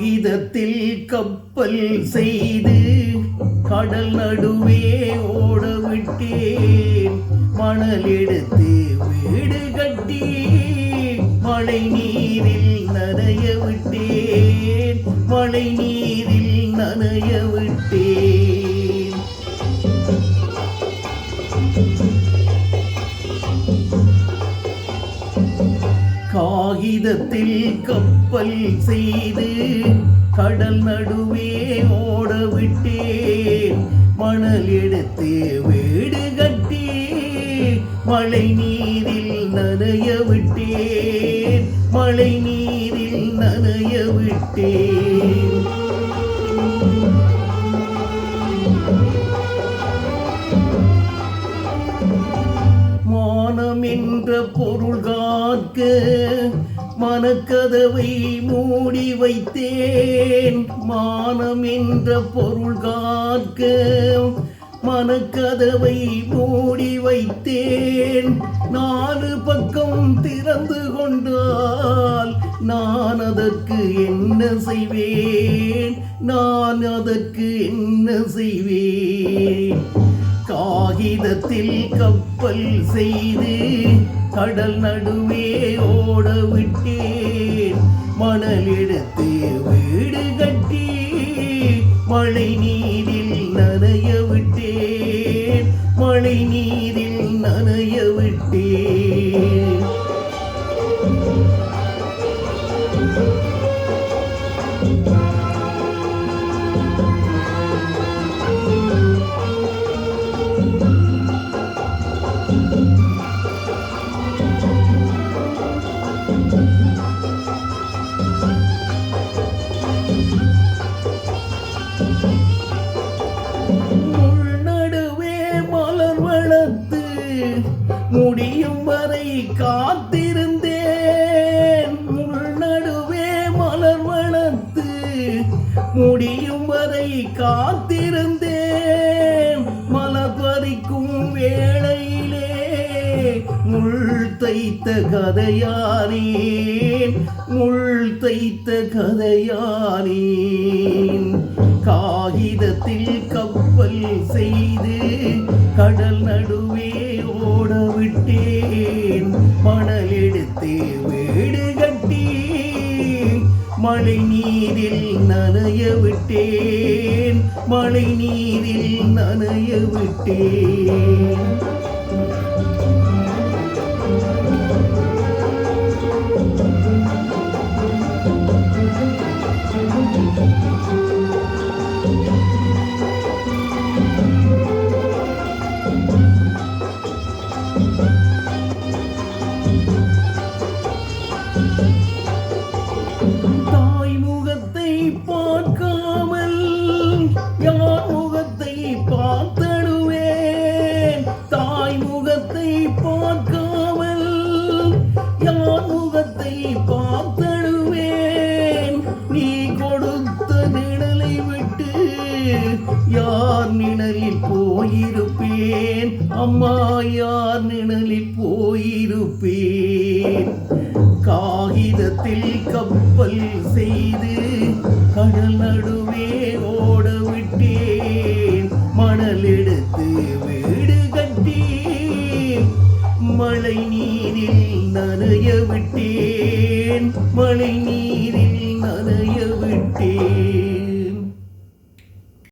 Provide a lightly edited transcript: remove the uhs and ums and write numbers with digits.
காகிதத்தில் கப்பல் செய்து கடல் நடுவே ஓட விட்டேன். மணல் எடுத்து வீடு கட்டி மழை நீரில் நனைய விட்டேன். மழை நீரில் நனைய விட்டேன். காகிதத்தில் கப்பல் செய்து கடல் நடுவே ஓட விட்டேன். மணல் எடுத்து வீடு கட்டி மழை நீரில் நனைய விட்டேன். மழை நீரில் நனைய விட்டேன். மானம் என்ற பொருள் காக்க மனக்கதவை மூடி வைத்தேன். மானம் என்ற பொருள் காக்க மனக்கதவை மூடி வைத்தேன். 4 பக்கம் திறந்து கொண்டால் நான் அதற்கு என்ன செய்வேன்? நான் அதற்கு என்ன செய்வேன்? காகிதத்தில் கப்பல் செய்து கடல் நடுவே ஓட விட்டேன். மணல் எடுத்து வீடு கட்டி மழை நீரில் நனைய விட்டேன். மழை நீரில் நனைய விட்டேன். முடியும் வரை காத்திருந்தேன். முள் நடுவே மலர் வளர்த்து முடியும் வரை காத்திருந்தேன். மலர் பறிக்கும் வேளையிலே முள் தைத்த கதையானேன். முள் தைத்த கதையானேன். காகிதத்தில் கப்பல் செய்து கடல் நடுவே ஓட விட்டேன். மணல் எடுத்து வீடு கட்டி மழை நீரில் நனைய விட்டேன். மழை நீரில் நனைய விட்டேன். தாய் முகத்தை பார்க்காமல் யார் முகத்தை பார்த்தடுவேன். தாய் முகத்தை பார்க்காமல் யார் முகத்தை பார்த்தடுவேன். நீ கொடுத்த நிழலை விட்டு யார் நிழலில் போயிருப்பேன்? அம்மா, யார் நிழலில் போயிருப்பேன்? காகிதத்தில் கப்பல் செய்து கடல் நடுவே ஓட விட்டேன். மணல் எடுத்து வீடு கட்டி மழை நீரில் நனைய விட்டேன். மழை நீர்